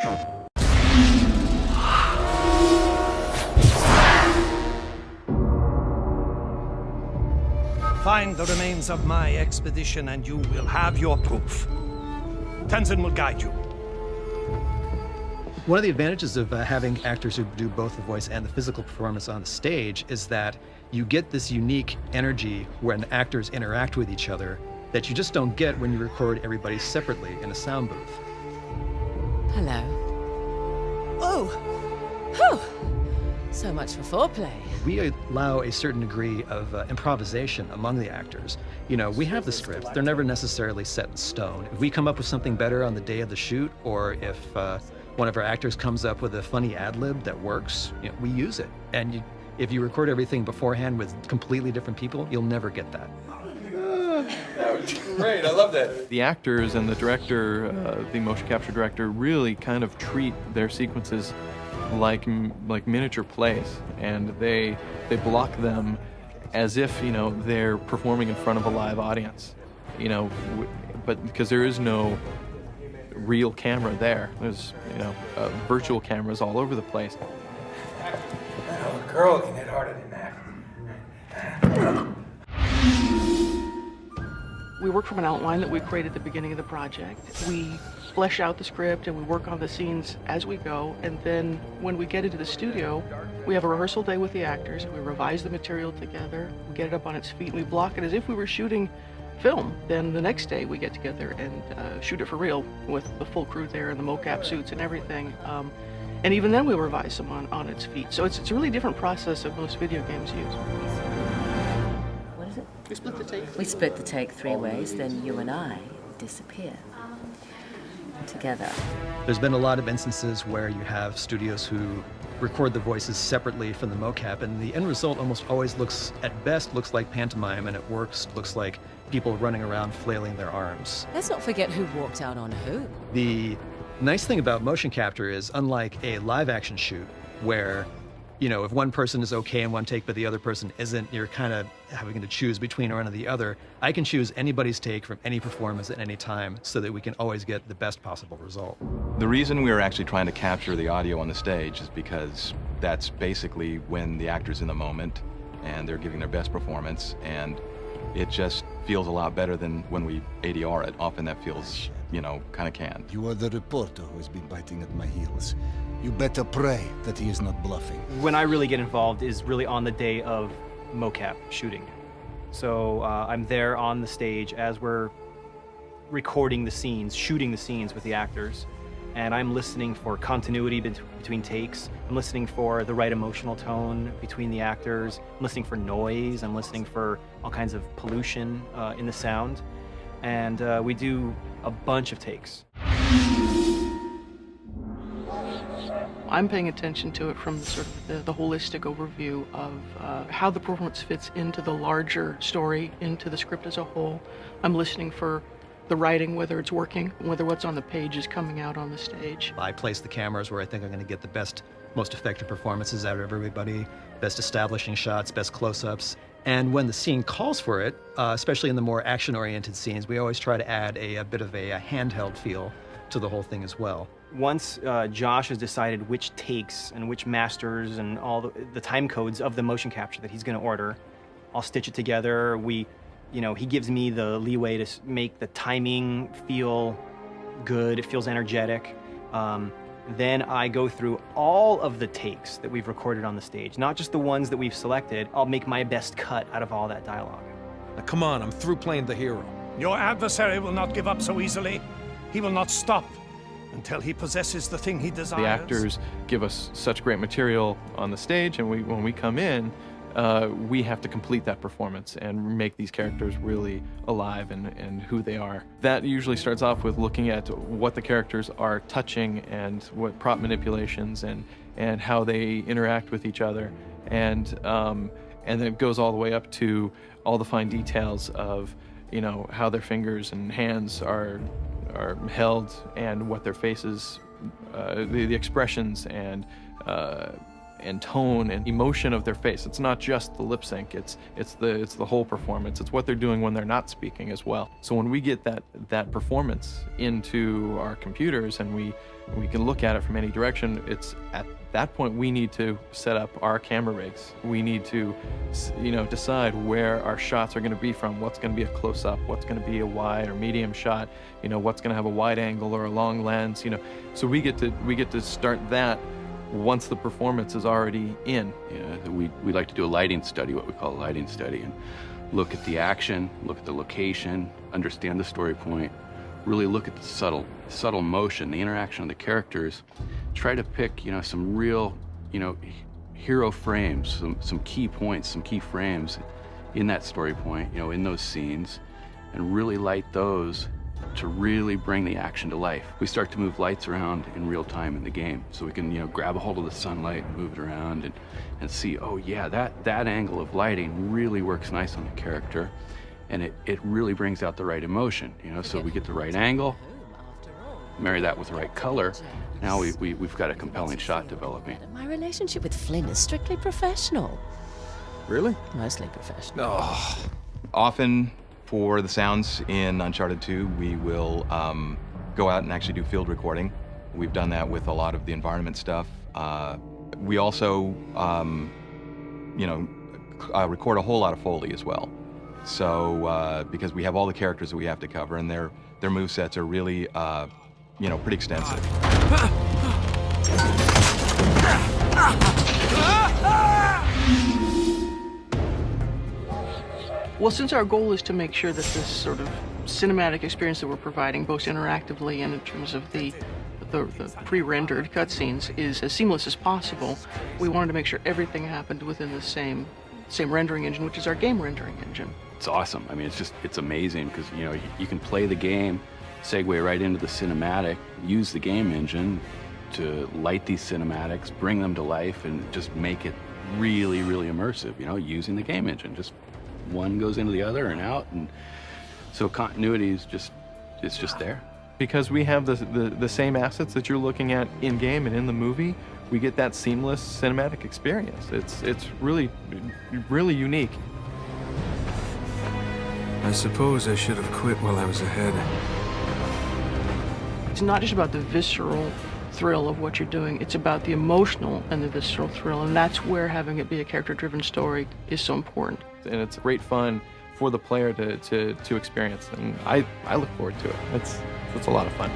Find the remains of my expedition and you will have your proof. Tenzin will guide you. One of the advantages of having actors who do both the voice and the physical performance on the stage is that you get this unique energy when actors interact with each other that you just don't get when you record everybody separately in a sound booth. Hello. Oh! Whew! So much for foreplay. We allow a certain degree of improvisation among the actors. You know, we have the scripts. They're never necessarily set in stone. If we come up with something better on the day of the shoot, or if one of our actors comes up with a funny ad-lib that works, you know, we use it. And if you record everything beforehand with completely different people, you'll never get that. That was great. I love that. The actors and the director, the motion capture director, really kind of treat their sequences like miniature plays, and they block them as if, you know, they're performing in front of a live audience, you know, but because there is no real camera there. There's, you know, virtual cameras all over the place. Oh, a girl can hit harder than that. We work from an outline that we created at the beginning of the project. We flesh out the script and we work on the scenes as we go, and then when we get into the studio, we have a rehearsal day with the actors, we revise the material together, we get it up on its feet, and we block it as if we were shooting film. Then the next day we get together and shoot it for real with the full crew there and the mocap suits and everything. And even then we revise them on its feet. So it's a really different process than most video games use. What is it? We split the take. We split the take 3 ways, then you and I disappear together. There's been a lot of instances where you have studios who record the voices separately from the mocap, and the end result almost always looks, at best, looks like pantomime, and at worst looks like people running around flailing their arms. Let's not forget who walked out on who. The nice thing about motion capture is, unlike a live action shoot where, you know, if one person is okay in one take but the other person isn't, you're kind of having to choose between one or the other. I can choose anybody's take from any performance at any time so that we can always get the best possible result. The reason we are actually trying to capture the audio on the stage is because that's basically when the actor's in the moment and they're giving their best performance, and it just feels a lot better than when we ADR it. Often that feels, you know, kind of canned. You are the reporter who has been biting at my heels. You better pray that he is not bluffing. When I really get involved is really on the day of mocap shooting. So I'm there on the stage as we're recording the scenes, shooting the scenes with the actors, and I'm listening for continuity between takes. I'm listening for the right emotional tone between the actors. I'm listening for noise. I'm listening for all kinds of pollution in the sound. And we do a bunch of takes. I'm paying attention to it from sort of the holistic overview of how the performance fits into the larger story, into the script as a whole. I'm listening for the writing, whether it's working, whether what's on the page is coming out on the stage. I place the cameras where I think I'm going to get the best, most effective performances out of everybody, best establishing shots, best close-ups. And when the scene calls for it, especially in the more action-oriented scenes, we always try to add a bit of a handheld feel to the whole thing as well. Once Josh has decided which takes and which masters and all the time codes of the motion capture that he's going to order, I'll stitch it together. He gives me the leeway to make the timing feel good. It feels energetic. Then I go through all of the takes that we've recorded on the stage, not just the ones that we've selected. I'll make my best cut out of all that dialogue. Now, come on, I'm through playing the hero. Your adversary will not give up so easily. He will not stop until he possesses the thing he desires. The actors give us such great material on the stage, and when we come in, we have to complete that performance and make these characters really alive and who they are. That usually starts off with looking at what the characters are touching and what prop manipulations and how they interact with each other. And then it goes all the way up to all the fine details of, you know, how their fingers and hands are held and what their faces, the expressions and and tone and emotion of their face. It's not just the lip sync, it's the whole performance. It's what they're doing when they're not speaking as well. So when we get that performance into our computers and we can look at it from any direction, it's at that point we need to set up our camera rigs. We need to, decide where our shots are going to be from, what's going to be a close-up, what's going to be a wide or medium shot, what's going to have a wide angle or a long lens, So we get to start that once the performance is already in. Yeah, we like to do a lighting study, what we call a lighting study, and look at the action, look at the location, understand the story point, really look at the subtle motion, the interaction of the characters, try to pick, some real, hero frames, some key points, some key frames in that story point, in those scenes, and really light those to really bring the action to life. We start to move lights around in real time in the game, so we can, grab a hold of the sunlight and move it around and see, oh yeah, that angle of lighting really works nice on the character, and it really brings out the right emotion, so we get the right angle, marry that with the right color, now we've got a compelling shot developing. My relationship with Flynn is strictly professional. Really? Mostly professional. Oh. Often for the sounds in Uncharted 2, we will go out and actually do field recording. We've done that with a lot of the environment stuff. We also, record a whole lot of Foley as well. So, because we have all the characters that we have to cover, and their movesets are really, pretty extensive. Well, since our goal is to make sure that this sort of cinematic experience that we're providing, both interactively and in terms of the pre-rendered cutscenes, is as seamless as possible, we wanted to make sure everything happened within the same rendering engine, which is our game rendering engine. It's awesome. I mean, it's amazing because, you can play the game, segue right into the cinematic, use the game engine to light these cinematics, bring them to life, and just make it really, really immersive, using the game engine. Just one goes into the other and out, and so continuity is it's just there. Because we have the same assets that you're looking at in-game and in the movie, we get that seamless cinematic experience. It's really, really unique. I suppose I should have quit while I was ahead. It's not just about the visceral thrill of what you're doing, it's about the emotional and the visceral thrill, and that's where having it be a character-driven story is so important. And it's great fun for the player to experience, and I look forward to it. It's a lot of fun.